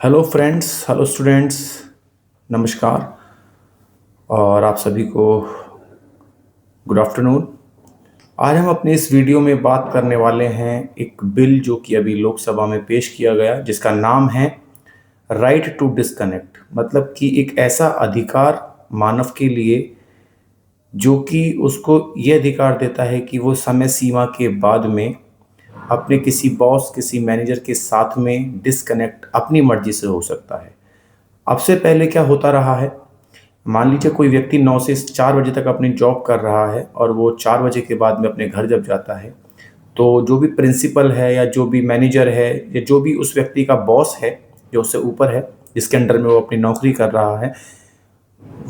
Hello friends, hello students, नमस्कार और आप सभी को गुड आफ्टरनून। आज हम अपने इस वीडियो में बात करने वाले हैं एक बिल जो कि अभी लोकसभा में पेश किया गया, जिसका नाम है राइट टू डिस्कनेक्ट। मतलब कि एक ऐसा अधिकार मानव के लिए जो कि उसको ये अधिकार देता है कि वो समय सीमा के बाद में अपने किसी बॉस, किसी मैनेजर के साथ में डिस्कनेक्ट अपनी मर्जी से हो सकता है। अब से पहले क्या होता रहा है, मान लीजिए कोई व्यक्ति 9 से 4 बजे तक अपनी जॉब कर रहा है और वो 4 बजे के बाद में अपने घर जब जाता है, तो जो भी प्रिंसिपल है या जो भी मैनेजर है या जो भी उस व्यक्ति का बॉस है, जो उससे ऊपर है, जिसके अंडर में वो अपनी नौकरी कर रहा है,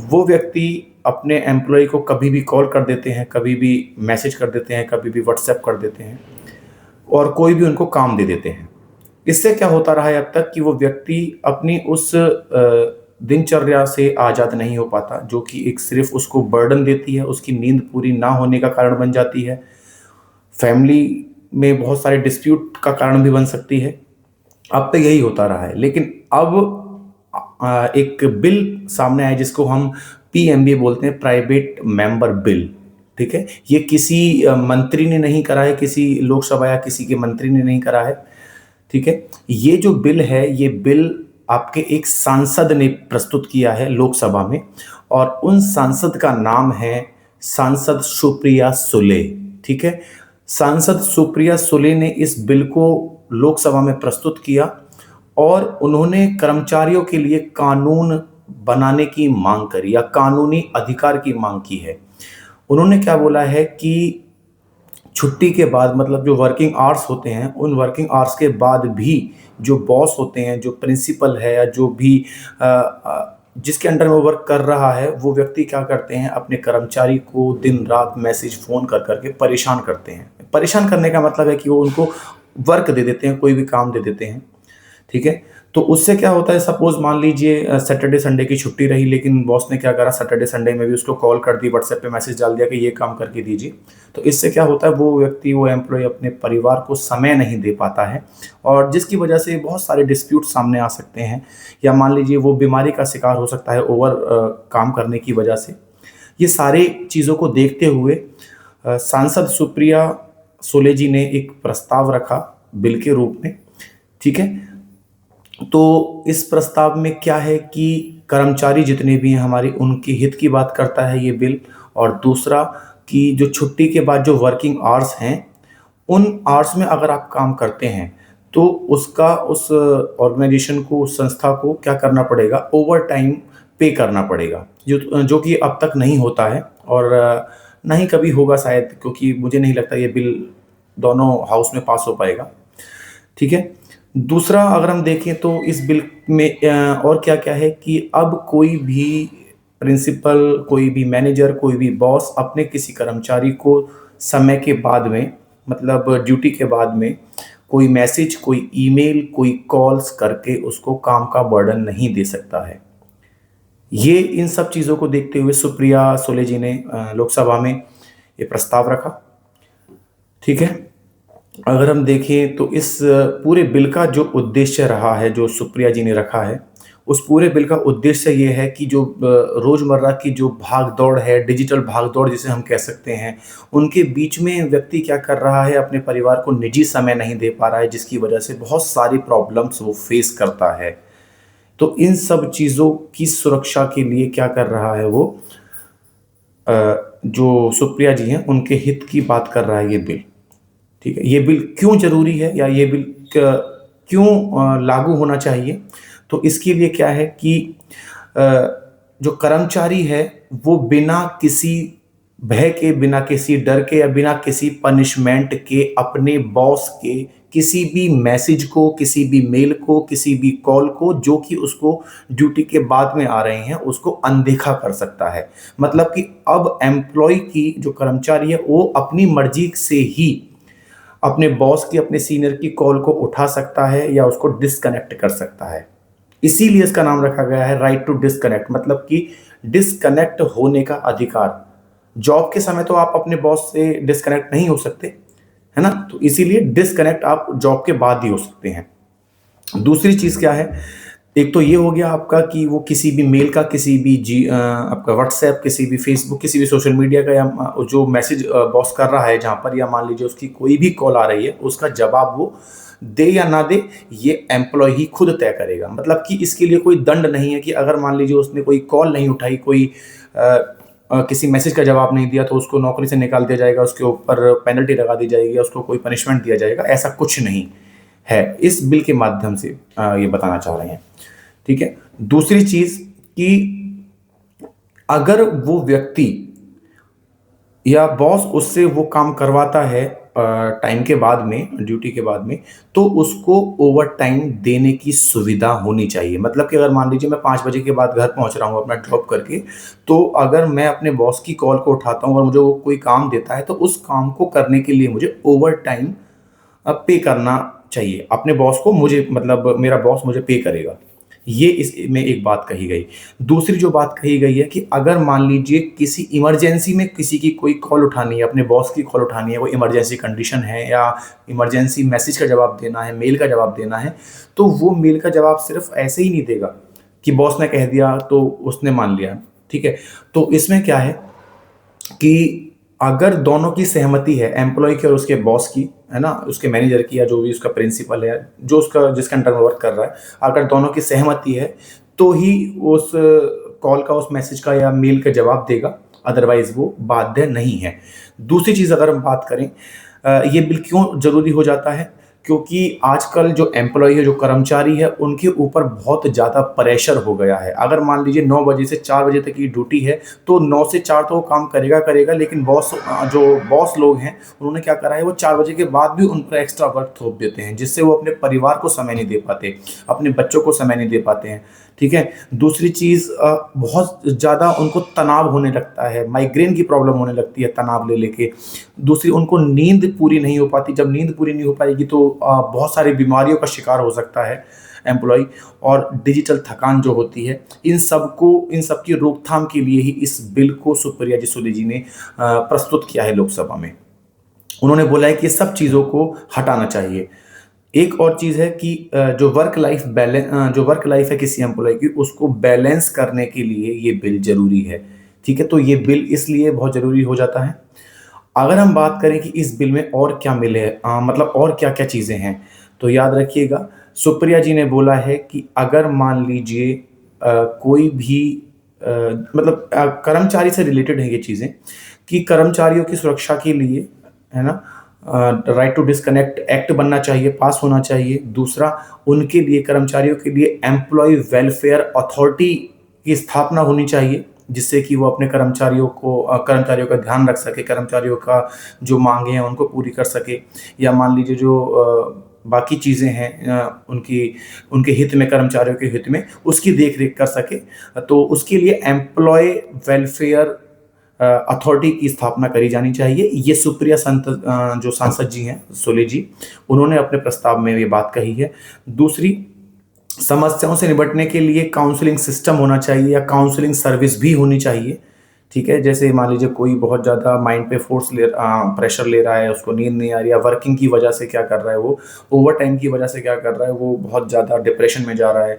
वो व्यक्ति अपने एम्प्लॉय को कभी भी कॉल कर देते हैं, कभी भी मैसेज कर देते हैं, कभी भी व्हाट्सएप कर देते हैं और कोई भी उनको काम दे देते हैं। इससे क्या होता रहा है अब तक कि वो व्यक्ति अपनी उस दिनचर्या से आज़ाद नहीं हो पाता, जो कि एक सिर्फ उसको बर्डन देती है, उसकी नींद पूरी ना होने का कारण बन जाती है, फैमिली में बहुत सारे डिस्प्यूट का कारण भी बन सकती है। अब तक यही होता रहा है, लेकिन अब एक बिल सामने आया जिसको हम पीएमबी बोलते हैं, प्राइवेट मेंबर बिल। ठीक है, ये किसी मंत्री ने नहीं करा है, किसी लोकसभा या किसी के मंत्री ने नहीं करा है। ठीक है, ये जो बिल है, ये बिल आपके एक सांसद ने प्रस्तुत किया है लोकसभा में और उन सांसद का नाम है सांसद सुप्रिया सुले। ठीक है, सांसद सुप्रिया सुले ने इस बिल को लोकसभा में प्रस्तुत किया और उन्होंने कर्मचारियों के लिए कानून बनाने की मांग करी या कानूनी अधिकार की मांग की है। उन्होंने क्या बोला है कि छुट्टी के बाद, मतलब जो वर्किंग आवर्स होते हैं, उन वर्किंग आवर्स के बाद भी जो बॉस होते हैं, जो प्रिंसिपल है या जो भी जिसके अंडर में वर्क कर रहा है, वो व्यक्ति क्या करते हैं, अपने कर्मचारी को दिन रात मैसेज फ़ोन कर करके परेशान करते हैं। परेशान करने का मतलब है कि वो उनको वर्क दे देते हैं, कोई भी काम दे देते हैं। ठीक है, तो उससे क्या होता है, सपोज मान लीजिए सैटरडे संडे की छुट्टी रही, लेकिन बॉस ने क्या करा, सैटरडे संडे में भी उसको कॉल कर दी, व्हाट्सएप पे मैसेज डाल दिया कि ये काम करके दीजिए। तो इससे क्या होता है, वो व्यक्ति, वो एम्प्लॉय अपने परिवार को समय नहीं दे पाता है और जिसकी वजह से बहुत सारे डिस्प्यूट सामने आ सकते हैं, या मान लीजिए वो बीमारी का शिकार हो सकता है ओवर काम करने की वजह से। ये सारी चीज़ों को देखते हुए सांसद सुप्रिया सुले जी ने एक प्रस्ताव रखा बिल के रूप में। ठीक है, तो इस प्रस्ताव में क्या है कि कर्मचारी जितने भी हैं हमारे, उनके हित की बात करता है ये बिल। और दूसरा कि जो छुट्टी के बाद जो वर्किंग आवर्स हैं, उन आवर्स में अगर आप काम करते हैं तो उसका उस ऑर्गेनाइजेशन को, उस संस्था को क्या करना पड़ेगा, ओवर टाइम पे करना पड़ेगा, जो कि अब तक नहीं होता है और ना ही कभी होगा शायद, क्योंकि मुझे नहीं लगता ये बिल दोनों हाउस में पास हो पाएगा। ठीक है, दूसरा अगर हम देखें तो इस बिल में और क्या क्या है कि अब कोई भी प्रिंसिपल, कोई भी मैनेजर, कोई भी बॉस अपने किसी कर्मचारी को समय के बाद में, मतलब ड्यूटी के बाद में, कोई मैसेज, कोई ईमेल, कोई कॉल्स करके उसको काम का बर्डन नहीं दे सकता है। ये इन सब चीज़ों को देखते हुए सुप्रिया सुले जी ने लोकसभा में ये प्रस्ताव रखा। ठीक है, अगर हम देखें तो इस पूरे बिल का जो उद्देश्य रहा है, जो सुप्रिया जी ने रखा है, उस पूरे बिल का उद्देश्य ये है कि जो रोज़मर्रा की जो भाग-दौड़ है, डिजिटल भाग-दौड़ जिसे हम कह सकते हैं, उनके बीच में व्यक्ति क्या कर रहा है, अपने परिवार को निजी समय नहीं दे पा रहा है, जिसकी वजह से बहुत सारी प्रॉब्लम्स वो फेस करता है। तो इन सब चीज़ों की सुरक्षा के लिए क्या कर रहा है वो, जो सुप्रिया जी हैं, उनके हित की बात कर रहा है ये बिल। ठीक है, ये बिल क्यों ज़रूरी है या ये बिल क्यों लागू होना चाहिए, तो इसके लिए क्या है कि अ, जो कर्मचारी है वो बिना किसी भय के, बिना किसी डर के या बिना किसी पनिशमेंट के अपने बॉस के किसी भी मैसेज को, किसी भी मेल को, किसी भी कॉल को, जो कि उसको ड्यूटी के बाद में आ रहे हैं, उसको अनदेखा कर सकता है। मतलब कि अब एम्प्लॉय की, जो कर्मचारी है, वो अपनी मर्जी से ही अपने बॉस की, अपने सीनियर की कॉल को उठा सकता है या उसको डिस्कनेक्ट कर सकता है। इसीलिए इसका नाम रखा गया है राइट टू डिस्कनेक्ट, मतलब कि डिस्कनेक्ट होने का अधिकार। जॉब के समय तो आप अपने बॉस से डिस्कनेक्ट नहीं हो सकते, है ना, तो इसीलिए डिस्कनेक्ट आप जॉब के बाद ही हो सकते हैं। दूसरी चीज़ क्या है एक तो ये हो गया आपका कि वो किसी भी मेल का, किसी भी आपका व्हाट्सएप, किसी भी फेसबुक, किसी भी सोशल मीडिया का या जो मैसेज बॉस कर रहा है जहाँ पर, या मान लीजिए उसकी कोई भी कॉल आ रही है, उसका जवाब वो दे या ना दे, ये एम्प्लॉय ही खुद तय करेगा। मतलब कि इसके लिए कोई दंड नहीं है कि अगर मान लीजिए उसने कोई कॉल नहीं उठाई, कोई किसी मैसेज का जवाब नहीं दिया, तो उसको नौकरी से निकाल दिया जाएगा, उसके ऊपर पेनल्टी लगा दी जाएगी, उसको कोई पनिशमेंट दिया जाएगा। ऐसा कुछ नहीं है, इस बिल के माध्यम से ये बताना चाह रहे हैं। ठीक है। दूसरी चीज कि अगर वो व्यक्ति या बॉस उससे वो काम करवाता है टाइम के बाद में, ड्यूटी के बाद में, तो उसको ओवर टाइम देने की सुविधा होनी चाहिए। मतलब कि अगर मान लीजिए मैं 5 बजे के बाद घर पहुंच रहा हूँ अपना जॉब करके, तो अगर मैं अपने बॉस की कॉल को उठाता हूँ और मुझे वो कोई काम देता है, तो उस काम को करने के लिए मुझे ओवर टाइम पे करना चाहिए अपने बॉस को। मुझे मतलब मेरा बॉस मुझे पे करेगा, ये इसमें एक बात कही गई। दूसरी जो बात कही गई है कि अगर मान लीजिए किसी इमरजेंसी में किसी की कोई कॉल उठानी है, अपने बॉस की कॉल उठानी है, कोई इमरजेंसी कंडीशन है या इमरजेंसी मैसेज का जवाब देना है, मेल का जवाब देना है, तो वो मेल का जवाब सिर्फ ऐसे ही नहीं देगा कि बॉस ने कह दिया तो उसने मान लिया। ठीक है। तो इसमें क्या है कि अगर दोनों की सहमति है, एम्प्लॉय की और उसके बॉस की, है ना, उसके मैनेजर की या जो भी उसका प्रिंसिपल है, जो उसका जिसके अंडर में वर्क कर रहा है, अगर दोनों की सहमति है, तो ही उस कॉल का, उस मैसेज का या मेल का जवाब देगा, अदरवाइज वो बाध्य नहीं है। दूसरी चीज़ अगर हम बात करें, ये बिल क्यों जरूरी हो जाता है, क्योंकि आजकल जो एम्प्लॉय है, जो कर्मचारी है, उनके ऊपर बहुत ज़्यादा प्रेशर हो गया है। अगर मान लीजिए 9 बजे से 4 बजे तक की ड्यूटी है, तो 9 से 4 तो वो काम करेगा करेगा, लेकिन जो बॉस लोग हैं, उन्होंने क्या करा है, वो 4 बजे के बाद भी उन पर एक्स्ट्रा वर्क थोप देते हैं, जिससे वो अपने परिवार को समय नहीं दे पाते, अपने बच्चों को समय नहीं दे पाते हैं। ठीक है। दूसरी चीज़, बहुत ज़्यादा उनको तनाव होने लगता है, माइग्रेन की प्रॉब्लम होने लगती है तनाव ले लेके। दूसरी, उनको नींद पूरी नहीं हो पाती। जब नींद पूरी नहीं हो पाएगी तो बहुत सारी बीमारियों का शिकार हो सकता है एम्प्लॉय। और डिजिटल थकान जो होती है, इन सब की रोकथाम के लिए ही इस बिल को सुप्रिया जी सुले जी ने प्रस्तुत किया है लोकसभा में। उन्होंने बोला है कि सब चीज़ों को हटाना चाहिए। एक और चीज़ है कि जो वर्क लाइफ है किसी एम्प्लॉय की, उसको बैलेंस करने के लिए ये बिल जरूरी है। ठीक है। तो ये बिल इसलिए बहुत जरूरी हो जाता है। अगर हम बात करें कि इस बिल में और क्या मिले, मतलब और क्या क्या चीज़ें हैं, तो याद रखिएगा, सुप्रिया जी ने बोला है कि अगर मान लीजिए कोई भी मतलब कर्मचारी से रिलेटेड है ये चीज़ें, कि कर्मचारियों की सुरक्षा के लिए, है ना, राइट टू डिस्कनेक्ट एक्ट बनना चाहिए, पास होना चाहिए। दूसरा, उनके लिए, कर्मचारियों के लिए एम्प्लॉय वेलफेयर अथॉरिटी की स्थापना होनी चाहिए, जिससे कि वो अपने कर्मचारियों का ध्यान रख सके, कर्मचारियों का जो मांगे हैं उनको पूरी कर सके। या मान लीजिए जो बाकी चीज़ें हैं उनकी उनके हित में, कर्मचारियों के हित में, उसकी देख रेख कर सके। तो उसके लिए एम्प्लॉय वेलफेयर अथॉरिटी की स्थापना करी जानी चाहिए। ये सुप्रिया जो सांसद जी हैं सोले जी, उन्होंने अपने प्रस्ताव में ये बात कही है। दूसरी, समस्याओं से निपटने के लिए काउंसलिंग सिस्टम होना चाहिए या काउंसलिंग सर्विस भी होनी चाहिए। ठीक है। जैसे मान लीजिए कोई बहुत ज़्यादा माइंड पे प्रेशर ले रहा है, उसको नींद नहीं आ रही, या वर्किंग की वजह से क्या कर रहा है, वो ओवर टाइम की वजह से क्या कर रहा है, वो बहुत ज़्यादा डिप्रेशन में जा रहा है,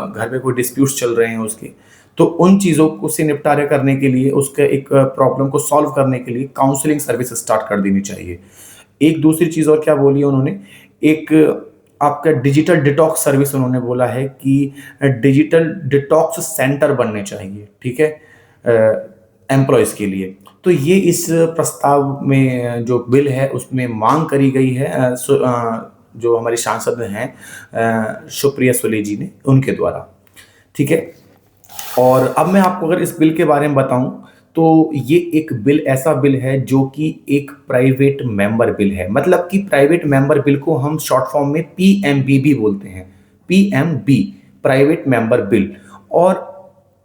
घर पे कोई डिस्प्यूट्स चल रहे हैं उसके, तो उन चीज़ों को से निपटारे करने के लिए, उसके एक प्रॉब्लम को सॉल्व करने के लिए काउंसलिंग सर्विस स्टार्ट कर देनी चाहिए। एक दूसरी चीज़ और क्या बोली है उन्होंने, एक आपका डिजिटल डिटॉक्स सर्विस उन्होंने बोला है कि डिजिटल डिटॉक्स सेंटर बनने चाहिए। ठीक है। एम्प्लॉयज़ के लिए। तो ये इस प्रस्ताव में जो बिल है उसमें मांग करी गई है, जो हमारे सांसद हैं सुप्रिया सुले जी ने, उनके द्वारा। ठीक है। और अब मैं आपको अगर इस बिल के बारे में बताऊं, तो ये एक बिल, ऐसा बिल है जो कि एक प्राइवेट मेंबर बिल है। मतलब कि प्राइवेट मेंबर बिल को हम शॉर्ट फॉर्म में पीएमबी बोलते हैं। PMB, private member bill. और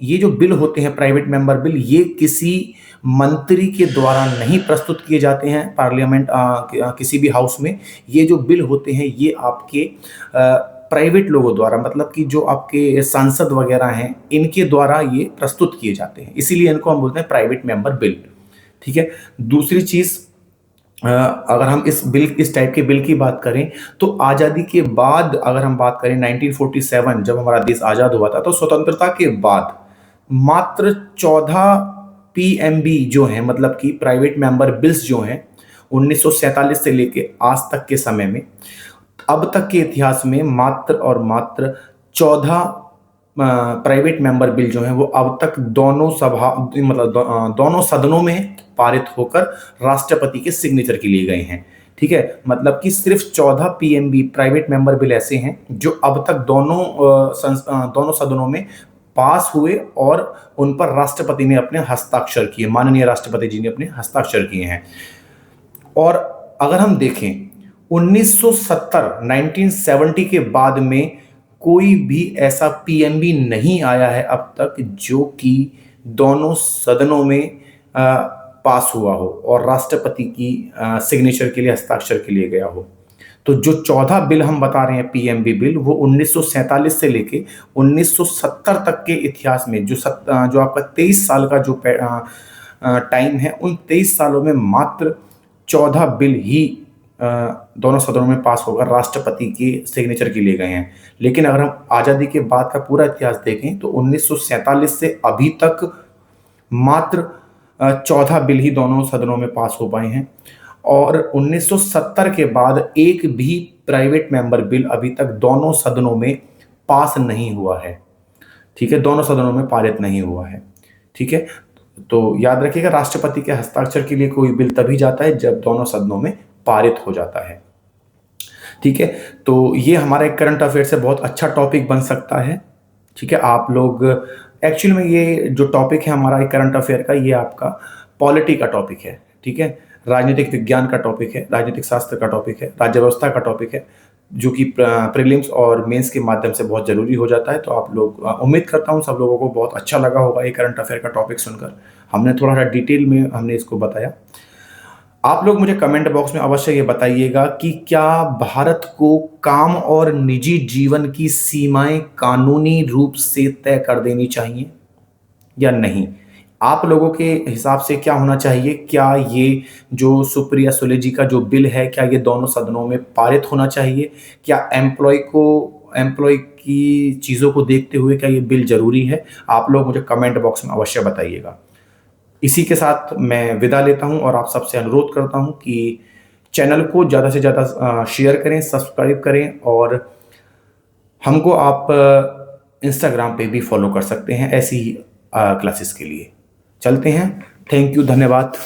ये जो बिल होते हैं प्राइवेट मेंबर बिल, ये किसी मंत्री के द्वारा नहीं प्रस्तुत किए जाते हैं पार्लियामेंट, किसी भी हाउस में। ये जो बिल होते हैं ये आपके प्राइवेट लोगों द्वारा, मतलब कि जो आपके सांसद वगैरह हैं, इनके द्वारा ये प्रस्तुत किए जाते हैं, इसीलिए इनको हम बोलते हैं प्राइवेट मेंबर बिल। ठीक है। दूसरी चीज, अगर हम इस टाइप के बिल की बात करें तो आज़ादी के बाद अगर हम बात करें 1947 जब हमारा देश आज़ाद हुआ था तो स्वतंत्रता के बाद मात्र 14 पीएमबी जो हैं मतलब कि प्राइवेट मेंबर बिल्स जो हैं 1947 से लेके आज तक के समय में अब तक के इतिहास में मात्र और मात्र 14 प्राइवेट मेंबर बिल जो हैं वो अब तक दोनों सभा मतलब दोनों सदनों में पारित होकर राष्ट्रपति के सिग्नेचर के लिए गए हैं। ठीक है, मतलब कि सिर्फ 14 पीएमबी प्राइवेट मेंबर बिल ऐसे हैं जो अब तक दोनों सदनों में पास हुए और उन पर राष्ट्रपति ने अपने हस्ताक्षर किए, माननीय राष्ट्रपति जी ने अपने हस्ताक्षर किए हैं। और अगर हम देखें 1970 के बाद में कोई भी ऐसा पीएमबी नहीं आया है अब तक जो कि दोनों सदनों में पास हुआ हो और राष्ट्रपति की सिग्नेचर के लिए हस्ताक्षर के लिए गया हो। तो जो 14 बिल हम बता रहे हैं पीएमबी बिल वो 1947 से लेके 1970 तक के इतिहास में जो आपका 23 साल का जो टाइम है उन 23 सालों में मात्र 14 बिल ही दोनों सदनों में पास होकर राष्ट्रपति के सिग्नेचर के लिए गए हैं। लेकिन अगर हम आज़ादी के बाद का पूरा इतिहास देखें तो 1947 से अभी तक मात्र 14 बिल ही दोनों सदनों में पास हो पाए हैं और 1970 के बाद एक भी प्राइवेट मेंबर बिल अभी तक दोनों सदनों में पास नहीं हुआ है। ठीक है, दोनों सदनों में पारित नहीं हुआ है। ठीक है, तो याद रखिएगा राष्ट्रपति के हस्ताक्षर के लिए कोई बिल तभी जाता है जब दोनों सदनों में पारित हो जाता है। ठीक है, तो ये हमारा एक करंट अफेयर से बहुत अच्छा टॉपिक बन सकता है। ठीक है, आप लोग एक्चुअल में ये जो टॉपिक है हमारा एक करंट अफेयर का ये आपका पॉलिटी का टॉपिक है। ठीक है, राजनीतिक विज्ञान का टॉपिक है, राजनीतिक शास्त्र का टॉपिक है, राज्य व्यवस्था का टॉपिक है जो कि प्रीलिम्स और मेंस के माध्यम से बहुत ज़रूरी हो जाता है। तो आप लोग उम्मीद करता हूँ सब लोगों को बहुत अच्छा लगा होगा ये करंट अफेयर का टॉपिक सुनकर। हमने थोड़ा सा डिटेल में हमने इसको बताया। आप लोग मुझे कमेंट बॉक्स में अवश्य ये बताइएगा कि क्या भारत को काम और निजी जीवन की सीमाएं कानूनी रूप से तय कर देनी चाहिए या नहीं। आप लोगों के हिसाब से क्या होना चाहिए, क्या ये जो सुप्रिया सुले जी का जो बिल है क्या ये दोनों सदनों में पारित होना चाहिए, क्या एम्प्लॉय की चीज़ों को देखते हुए क्या ये बिल जरूरी है। आप लोग मुझे कमेंट बॉक्स में अवश्य बताइएगा। इसी के साथ मैं विदा लेता हूं और आप सबसे अनुरोध करता हूं कि चैनल को ज़्यादा से ज़्यादा शेयर करें, सब्सक्राइब करें और हमको आप इंस्टाग्राम पे भी फॉलो कर सकते हैं ऐसी ही क्लासेस के लिए। चलते हैं, थैंक यू, धन्यवाद।